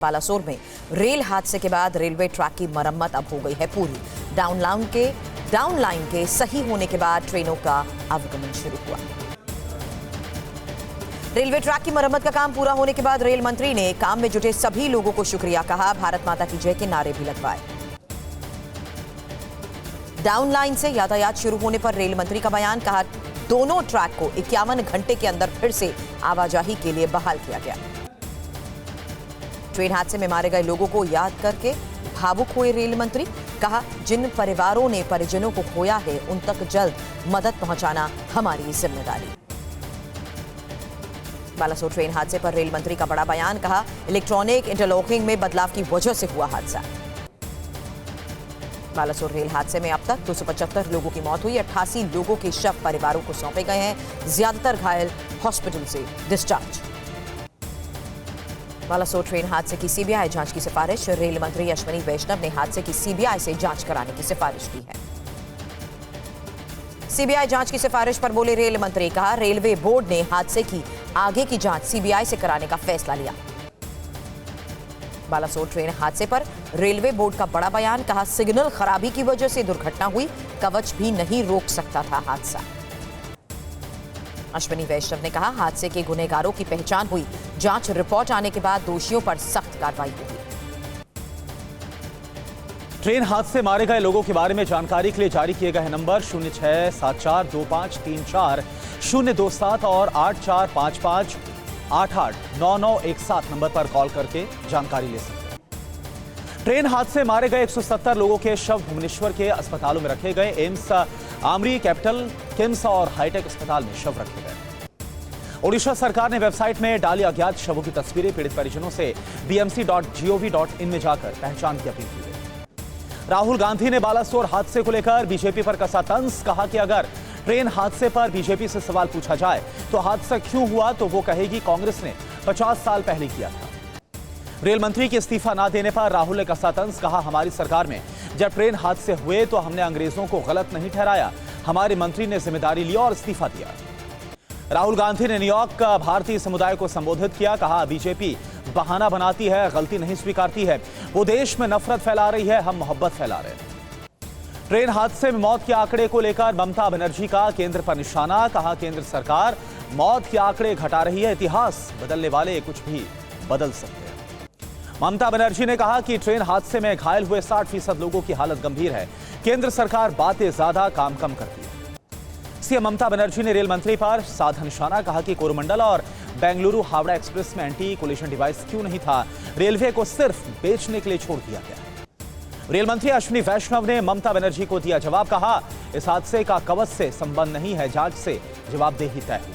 बालासोर में रेल हादसे के बाद रेलवे ट्रैक की मरम्मत अब हो गई है पूरी। डाउन लाइन के सही होने के बाद ट्रेनों का आवागमन शुरू हुआ। रेलवे ट्रैक की मरम्मत का काम पूरा होने के बाद रेल मंत्री ने काम में जुटे सभी लोगों को शुक्रिया कहा, भारत माता की जय के नारे भी लगवाए। डाउन लाइन से यातायात शुरू होने पर रेल मंत्री का बयान, कहा दोनों ट्रैक को 51 घंटे के अंदर फिर से आवाजाही के लिए बहाल किया गया। ट्रेन हादसे में मारे गए लोगों को याद करके भावुक हुए रेल मंत्री, कहा जिन परिवारों ने परिजनों को खोया है उन तक जल्द मदद पहुंचाना हमारी जिम्मेदारी। बालासोर ट्रेन हादसे पर रेल मंत्री का बड़ा बयान, कहा इलेक्ट्रॉनिक इंटरलॉकिंग में बदलाव की वजह से हुआ हादसा। बालासोर रेल हादसे में अब तक 275 लोगों की मौत हुई, 88 लोगों के शव परिवारों को सौंपे गए हैं, ज्यादातर घायल हॉस्पिटल से डिस्चार्ज। बालासोर ट्रेन हादसे की सीबीआई जांच की सिफारिश, रेल मंत्री अश्विनी वैष्णव ने हादसे की सीबीआई से जांच कराने की सिफारिश की है। सीबीआई जांच की सिफारिश पर बोले रेल मंत्री, कहा रेलवे बोर्ड ने हादसे की आगे की जांच सीबीआई से कराने का फैसला लिया। बालासोर ट्रेन हादसे पर रेलवे बोर्ड का बड़ा बयान, कहा सिग्नल खराबी की वजह से दुर्घटना हुई, कवच भी नहीं रोक सकता था हादसा। अश्विनी वैष्णव ने कहा हादसे के गुनहगारों की पहचान हुई, जांच रिपोर्ट आने के बाद दोषियों पर सख्त कार्रवाई होगी। ट्रेन हादसे से मारे गए लोगों के बारे में जानकारी के लिए जारी किए गए नंबर 06742534 और 8455889917 नंबर पर कॉल करके जानकारी ले सकते हैं। ट्रेन हादसे से मारे गए 170 लोगों के शव भुवनेश्वर के अस्पतालों में रखे गए। एम्स, आमरी, कैपिटल, किम्स और हाईटेक अस्पताल में शव रखे गए। ओडिशा सरकार ने वेबसाइट में डाली अज्ञात शवों की तस्वीरें, पीड़ित परिजनों से bmc.gov.in में जाकर पहचान की अपील की गई। राहुल गांधी ने बालासोर हादसे को लेकर बीजेपी पर कसा तंज, कहा कि अगर ट्रेन हादसे पर बीजेपी से सवाल पूछा जाए तो हादसा क्यों हुआ तो वो कहेगी कांग्रेस ने 50 साल पहले किया था। रेल मंत्री के इस्तीफा न देने पर राहुल ने कसा तंज, कहा हमारी सरकार में जब ट्रेन हादसे हुए तो हमने अंग्रेजों को गलत नहीं ठहराया, हमारे मंत्री ने जिम्मेदारी ली और इस्तीफा दिया। राहुल गांधी ने न्यूयॉर्क का भारतीय समुदाय को संबोधित किया, कहा बीजेपी बहाना बनाती है, गलती नहीं स्वीकारती है, वो देश में नफरत फैला रही है, हम मोहब्बत फैला रहे हैं। ट्रेन हादसे में मौत के आंकड़े को लेकर ममता बनर्जी का केंद्र पर निशाना, कहा केंद्र सरकार मौत के आंकड़े घटा रही है, इतिहास बदलने वाले कुछ भी बदल सकते हैं। ममता बनर्जी ने कहा कि ट्रेन हादसे में घायल हुए 60% लोगों की हालत गंभीर है, केंद्र सरकार बातें ज्यादा काम कम करती है। सीएम ममता बनर्जी ने रेल मंत्री पर साधा निशाना, कहा कि कोरोमंडल और बेंगलुरु हावड़ा एक्सप्रेस में एंटी कोलिशन डिवाइस क्यों नहीं था, रेलवे को सिर्फ बेचने के लिए छोड़ दिया गया। रेल मंत्री अश्विनी वैष्णव ने ममता बनर्जी को दिया जवाब, कहा इस हादसे का कवच से संबंध नहीं है, जांच से जवाबदेही तय हुई।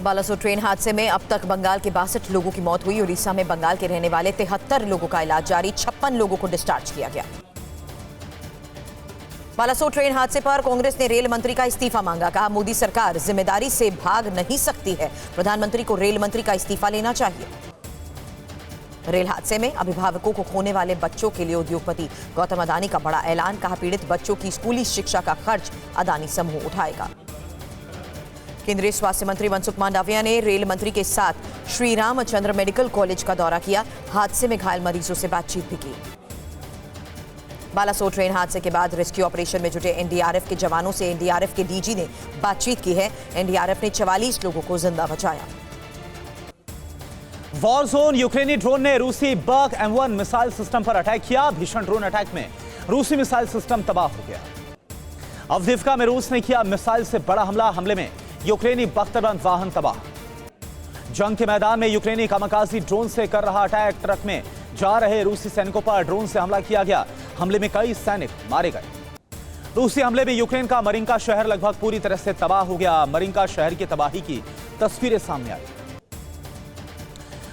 बालासोर ट्रेन हादसे में अब तक बंगाल के 62 लोगों की मौत हुई। उड़ीसा में बंगाल के रहने वाले 73 लोगों का इलाज जारी, 56 लोगों को डिस्चार्ज किया गया। बालासोर ट्रेन हादसे पर कांग्रेस ने रेल मंत्री का इस्तीफा मांगा, कहा मोदी सरकार जिम्मेदारी से भाग नहीं सकती है, प्रधानमंत्री को रेल मंत्री का इस्तीफा लेना चाहिए। रेल हादसे में अभिभावकों को खोने वाले बच्चों के लिए उद्योगपति गौतम अदानी का बड़ा ऐलान, कहा पीड़ित बच्चों की स्कूली शिक्षा का खर्च अदानी समूह उठाएगा। केंद्रीय स्वास्थ्य मंत्री मनसुख मांडविया ने रेल मंत्री के साथ श्री रामचंद्र मेडिकल कॉलेज का दौरा किया, हादसे में घायल मरीजों से बातचीत भी की। बालासोर ट्रेन हादसे के बाद रेस्क्यू ऑपरेशन में जुटे एनडीआरएफ के जवानों से एनडीआरएफ के डीजी ने बातचीत की है। एनडीआरएफ ने 44 लोगों को जिंदा बचाया। वॉर जोन, यूक्रेनी ड्रोन ने रूसी बर्क M1 मिसाइल सिस्टम पर अटैक किया। भीषण ड्रोन अटैक में रूसी मिसाइल सिस्टम तबाह हो गया। अवदिव्का में रूस ने किया मिसाइल से बड़ा हमला, हमले में यूक्रेनी बख्तरबंद वाहन तबाह। जंग के मैदान में यूक्रेनी कामाकाजी ड्रोन से कर रहा अटैक, ट्रक में जा रहे रूसी सैनिकों पर ड्रोन से हमला किया गया, हमले में कई सैनिक मारे गए। रूसी हमले में यूक्रेन का मरिंका शहर लगभग पूरी तरह से तबाह हो गया। मरिंका शहर की तबाही की तस्वीरें सामने आई।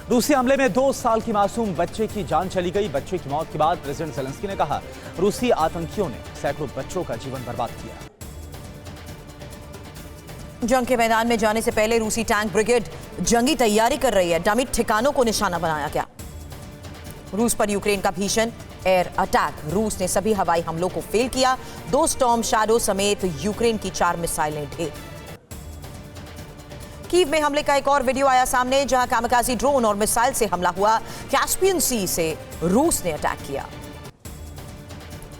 रूसी हमले में 2 साल की मासूम बच्चे की जान चली गई। बच्चे की मौत के बाद प्रेसिडेंट ज़ेलेंस्की ने कहा रूसी आतंकियों ने सैकड़ों बच्चों का जीवन बर्बाद किया। जंग के मैदान में जाने से पहले रूसी टैंक ब्रिगेड जंगी तैयारी कर रही है, डमी ठिकानों को निशाना बनाया गया। रूस पर यूक्रेन का भीषण एयर अटैक, रूस ने सभी हवाई हमलों को फेल किया। 2 स्टॉर्म शैडो समेत यूक्रेन की 4 मिसाइलें ढेर। कीव में हमले का एक और वीडियो आया सामने, जहां कामकाजी ड्रोन और मिसाइल से हमला हुआ। कैस्पियन सी से रूस ने अटैक किया।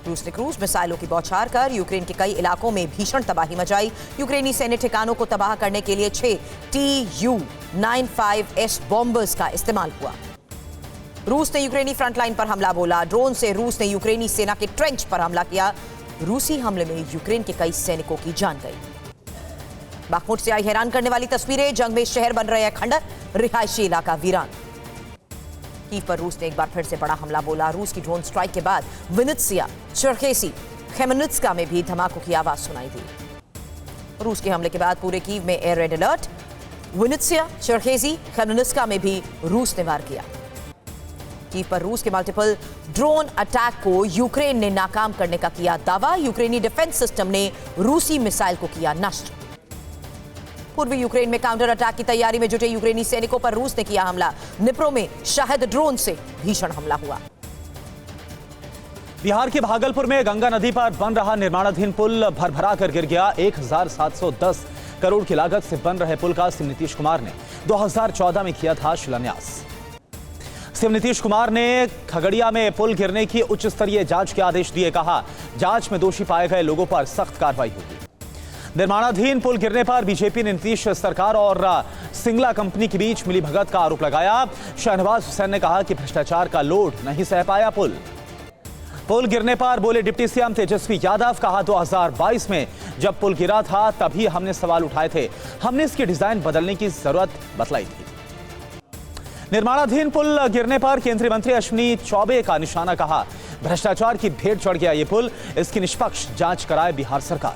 रूस ने क्रूज मिसाइलों की बौछार कर यूक्रेन के कई इलाकों में भीषण तबाही मचाई। यूक्रेनी सैन्य ठिकानों को तबाह करने के लिए 6 Tu-95S बॉम्बर्स का इस्तेमाल हुआ। रूस ने यूक्रेनी फ्रंटलाइन पर हमला बोला। ड्रोन से रूस ने यूक्रेनी सेना के ट्रेंच पर हमला किया। रूसी हमले में यूक्रेन के कई सैनिकों की जान गई। बाखमुट से आई हैरान करने वाली तस्वीरें। जंग में शहर बन रहे हैं खंडर, रिहायशी इलाका वीरान। कीव पर रूस ने एक बार फिर से बड़ा हमला बोला। रूस की ड्रोन स्ट्राइक के बाद विनित्सिया, चरकेसी, खेमेनित्स्का में भी धमाकों की आवाज सुनाई दी। रूस के हमले के बाद पूरे कीव में एयर रेड अलर्ट। विनित्सिया, चरकेसी, खेमेनित्स्का में भी रूस ने वार किया। कीव पर रूस के मल्टीपल ड्रोन अटैक को यूक्रेन ने नाकाम करने का किया दावा। यूक्रेनी डिफेंस सिस्टम ने रूसी मिसाइल को किया नष्ट। पूर्वी यूक्रेन में काउंटर अटैक की तैयारी में जुटे यूक्रेनी सैनिकों पर रूस ने किया हमला। निप्रो में शाहिद ड्रोन से भीषण हमला हुआ। बिहार के भागलपुर में गंगा नदी पर बन रहा निर्माणाधीन पुल भरभरा कर गिर गया। 1710 करोड़ की लागत से बन रहे पुल का सीएम नीतीश कुमार ने 2014 में किया था शिलान्यास। सीएम नीतीश कुमार ने खगड़िया में पुल गिरने की उच्च स्तरीय जांच के आदेश दिए। कहा, जांच में दोषी पाए गए लोगों पर सख्त कार्रवाई होगी। निर्माणाधीन पुल गिरने पर बीजेपी ने नीतीश सरकार और सिंगला कंपनी के बीच मिलीभगत का आरोप लगाया। शहनवाज हुसैन ने कहा कि भ्रष्टाचार का लोड नहीं सह पाया पुल गिरने पर बोले डिप्टी सीएम तेजस्वी यादव। कहा, 2022 में जब पुल गिरा था तभी हमने सवाल उठाए थे, हमने इसकी डिजाइन बदलने की जरूरत बतलाई थी। निर्माणाधीन पुल गिरने पर केंद्रीय मंत्री अश्विनी चौबे का निशाना। कहा, भ्रष्टाचार की भेंट चढ़ गया ये पुल, इसकी निष्पक्ष जांच कराए बिहार सरकार।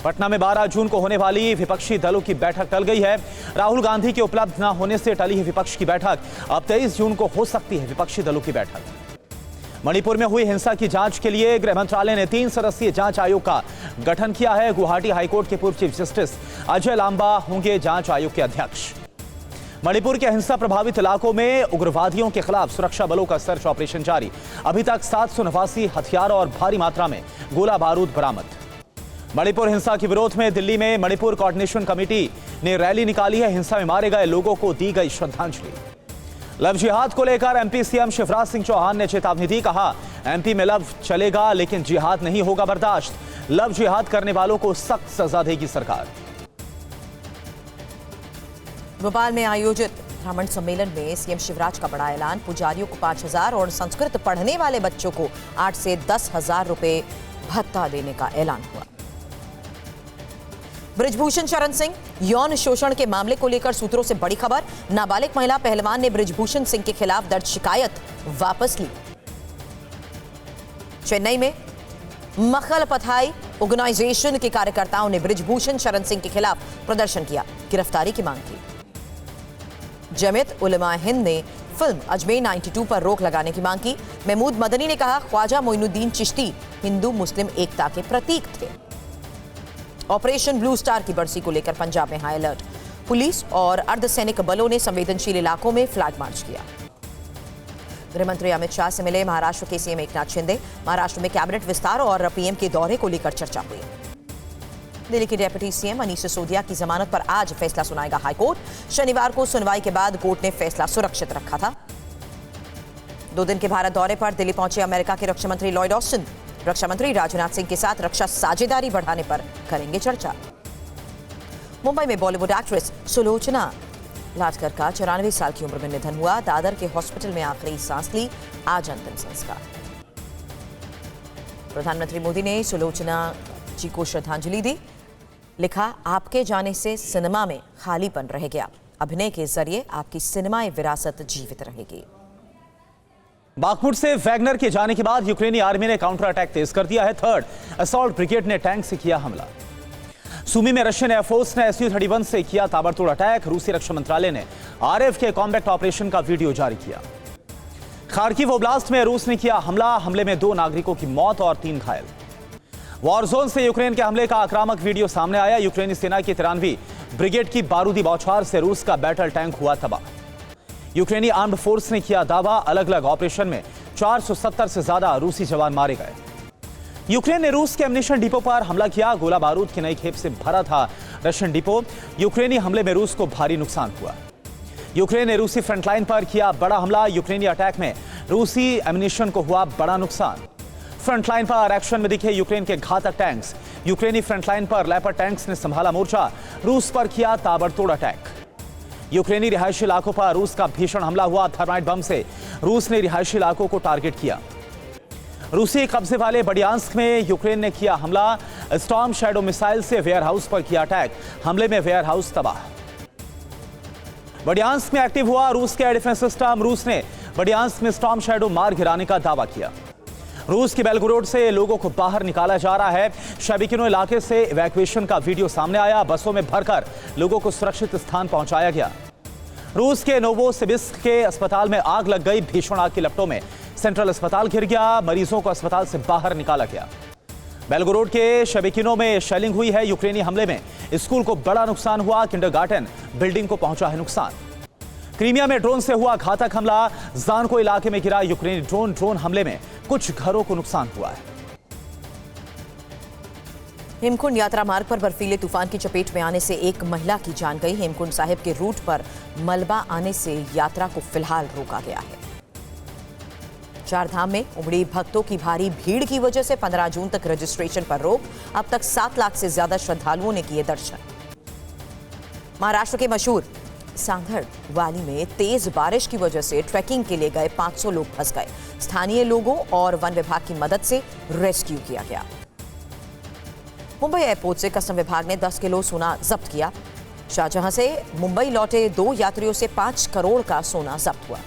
पटना में 12 जून को होने वाली विपक्षी दलों की बैठक टल गई है। राहुल गांधी के उपलब्ध न होने से टली है विपक्ष की बैठक। अब 23 जून को हो सकती है विपक्षी दलों की बैठक। मणिपुर में हुई हिंसा की जांच के लिए गृह मंत्रालय ने 3 सदस्यीय जांच आयोग का गठन किया है। गुवाहाटी हाईकोर्ट के पूर्व चीफ जस्टिस अजय लांबा होंगे जांच आयोग के अध्यक्ष। मणिपुर के हिंसा प्रभावित इलाकों में उग्रवादियों के खिलाफ सुरक्षा बलों का सर्च ऑपरेशन जारी। अभी तक 789 हथियार और भारी मात्रा में गोला बारूद बरामद। मणिपुर हिंसा के विरोध में दिल्ली में मणिपुर कोऑर्डिनेशन कमेटी ने रैली निकाली है। हिंसा में मारे गए लोगों को दी गई श्रद्धांजलि। लव जिहाद को लेकर एमपी सीएम शिवराज सिंह चौहान ने चेतावनी दी। कहा, एमपी में लव चलेगा लेकिन जिहाद नहीं होगा बर्दाश्त। लव जिहाद करने वालों को सख्त सजा देगी सरकार। भोपाल में आयोजित ब्राह्मण सम्मेलन में सीएम शिवराज का बड़ा ऐलान। पुजारियों को 5,000 और संस्कृत पढ़ने वाले बच्चों को 8 से 10,000 रुपए भत्ता देने का ऐलान हुआ। बृजभूषण शरण सिंह यौन शोषण के मामले को लेकर सूत्रों से बड़ी खबर। नाबालिग महिला पहलवान ने बृजभूषण सिंह के खिलाफ दर्ज शिकायत वापस ली। चेन्नई में मखल पथाई ऑर्गेनाइजेशन के कार्यकर्ताओं ने बृजभूषण शरण सिंह के खिलाफ प्रदर्शन किया, गिरफ्तारी की मांग की। जमीयत उलमा हिंद ने फिल्म अजमेर 92 पर रोक लगाने की मांग की। महमूद मदनी ने कहा, ख्वाजा मोइनुद्दीन चिश्ती हिंदू मुस्लिम एकता के प्रतीक थे। ऑपरेशन ब्लू स्टार की बरसी को लेकर पंजाब में हाई अलर्ट। पुलिस और अर्धसैनिक बलों ने संवेदनशील इलाकों में फ्लैग मार्च किया। गृहमंत्री अमित शाह से मिले महाराष्ट्र के सीएम एकनाथ शिंदे। महाराष्ट्र में कैबिनेट विस्तार और पीएम के दौरे को लेकर चर्चा हुई। दिल्ली की डेप्यूटी सीएम मनीष सिसोदिया की जमानत पर आज फैसला सुनाएगा हाईकोर्ट। शनिवार को सुनवाई के बाद कोर्ट ने फैसला सुरक्षित रखा था। 2 दिन के भारत दौरे पर दिल्ली पहुंचे अमेरिका के रक्षा मंत्री लॉयड ऑस्टिन। रक्षा मंत्री राजनाथ सिंह के साथ रक्षा साझेदारी बढ़ाने पर करेंगे चर्चा। मुंबई में बॉलीवुड एक्ट्रेस सुलोचना लाटकर का 94 साल की उम्र में निधन हुआ। दादर के हॉस्पिटल में आखिरी सांस ली। आज अंतिम संस्कार। प्रधानमंत्री मोदी ने सुलोचना जी को श्रद्धांजलि दी। लिखा, आपके जाने से सिनेमा में खालीपन रह गया। अभिनय के जरिए आपकी सिनेमाई विरासत जीवित रहेगी। बागपुर से वैगनर के जाने के बाद यूक्रेनी आर्मी ने काउंटर अटैक तेज कर दिया है। 3rd असॉल्ट ब्रिगेड ने टैंक से किया हमला। सुमी में रशियन एयरफोर्स ने Su-31 से किया ताबड़तोड़ अटैक। रूसी रक्षा मंत्रालय ने आरएफ के कॉम्बैट ऑपरेशन का वीडियो जारी किया। खार्किव ओब्लास्ट में रूस ने किया हमला। हमले में 2 नागरिकों की मौत और 3 घायल। वॉर जोन से यूक्रेन के हमले का आक्रामक वीडियो सामने आया। यूक्रेनी सेना की 93वीं ब्रिगेड की बारूदी बौछार से रूस का बैटल टैंक हुआ तबाह। यूक्रेनी आर्म्ड फोर्स ने किया दावा, अलग अलग ऑपरेशन में 470 से ज्यादा रूसी जवान मारे गए। यूक्रेन ने रूस के एम्युनिशन डिपो पर हमला किया। गोला बारूद की नई खेप से भरा था रशियन डिपो। यूक्रेनी हमले में रूस को भारी नुकसान हुआ। यूक्रेन ने रूसी फ्रंटलाइन पर किया बड़ा हमला। यूक्रेनी अटैक में रूसी एम्यूनिशन को हुआ बड़ा नुकसान। फ्रंटलाइन पर एक्शन में दिखे यूक्रेन के घातक टैंक्स। यूक्रेनी फ्रंटलाइन पर लेपर्ड टैंक्स ने संभाला मोर्चा। रूस पर किया ताबड़तोड़ अटैक। यूक्रेनी रिहायशी इलाकों पर रूस का भीषण हमला हुआ। थर्माइट बम से रूस ने रिहायशी इलाकों को टारगेट किया। रूसी कब्जे वाले बडियांस्क में यूक्रेन ने किया हमला। स्टॉर्म शैडो मिसाइल से वेयर हाउस पर किया अटैक। हमले में वेयर हाउस तबाह। बडियांस्क में एक्टिव हुआ रूस के एयर डिफेंस सिस्टम। रूस ने बडियांस्क में स्टॉर्म शैडो मार गिराने का दावा किया। रूस की बेलगोरोड से लोगों को बाहर निकाला जा रहा है। शबीकिनो इलाके से इवैक्यूएशन का वीडियो सामने आया। बसों में भरकर लोगों को सुरक्षित स्थान पहुंचाया गया। रूस के नोवोसिबिर्स्क के अस्पताल में आग लग गई। भीषण आग की लपटों में सेंट्रल अस्पताल घिर गया। मरीजों को अस्पताल से बाहर निकाला गया। बेलगोरोड के शबीकिनो में शेलिंग हुई है। यूक्रेनी हमले में स्कूल को बड़ा नुकसान हुआ। किंडरगार्टन बिल्डिंग को पहुंचा है नुकसान। क्रीमिया में ड्रोन से हुआ घातक हमला। ज़ानको इलाके में गिरा यूक्रेनी ड्रोन हमले में कुछ घरों को नुकसान हुआ है। हेमकुंड यात्रा मार्ग पर बर्फीले तूफान की चपेट में आने से एक महिला की जान गई। हेमकुंड साहिब के रूट पर मलबा आने से यात्रा को फिलहाल रोका गया है। चार धाम में उमड़ी भक्तों की भारी भीड़ की वजह से 15 जून तक रजिस्ट्रेशन पर रोक। अब तक 7 लाख से ज्यादा श्रद्धालुओं ने किए दर्शन। महाराष्ट्र के मशहूर सांधड़ वैली में तेज बारिश की वजह से ट्रैकिंग के लिए गए 500 लोग फंस गए। स्थानीय लोगों और वन विभाग की मदद से रेस्क्यू किया गया। मुंबई एयरपोर्ट से कस्टम विभाग ने 10 किलो सोना जब्त किया। शाहजहां से मुंबई लौटे 2 यात्रियों से 5 करोड़ का सोना जब्त हुआ।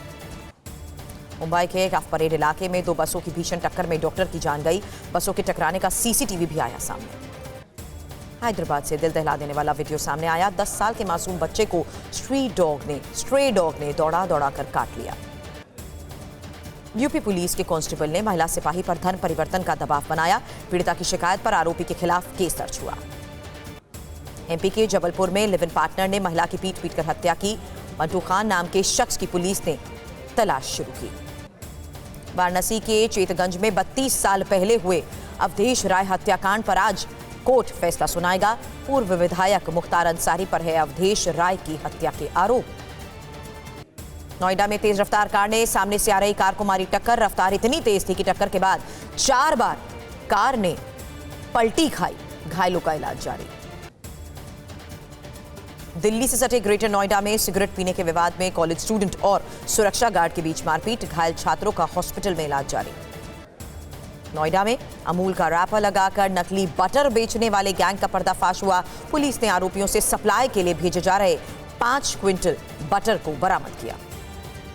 मुंबई के काफ परेड इलाके में 2 बसों की भीषण टक्कर में डॉक्टर की जान गई। बसों के टकराने का सीसीटीवी भी आया सामने। हैदराबाद से दिल दहला देने वाला वीडियो सामने आया। 10 साल के मासूम बच्चे को स्ट्रे डॉग ने दौड़ा कर काट लिया। यूपी पुलिस के कांस्टेबल ने महिला सिपाही पर धन परिवर्तन का दबाव बनाया। पीड़िता की शिकायत पर आरोपी के खिलाफ केस दर्ज हुआ। एमपी के जबलपुर में लिव इन पार्टनर ने महिला की पीट कर हत्या की। मंटू खान नाम के शख्स की पुलिस ने तलाश शुरू की। वाराणसी के चेतगंज में 32 साल पहले हुए अवधेश राय हत्याकांड पर आज कोर्ट फैसला सुनाएगा। पूर्व विधायक मुख्तार अंसारी पर है अवधेश राय की हत्या के आरोप। नोएडा में तेज रफ्तार कार ने सामने से आ रही कार को मारी टक्कर। रफ्तार इतनी तेज थी कि टक्कर के बाद 4 बार कार ने पलटी खाई। घायलों का इलाज जारी। दिल्ली से सटे ग्रेटर नोएडा में सिगरेट पीने के विवाद में कॉलेज स्टूडेंट और सुरक्षा गार्ड के बीच मारपीट। घायल छात्रों का हॉस्पिटल में इलाज जारी। नोएडा में अमूल का रैपर लगाकर नकली बटर बेचने वाले गैंग का पर्दाफाश हुआ। पुलिस ने आरोपियों से सप्लाई के लिए भेजे जा रहे 5 क्विंटल बटर को बरामद किया।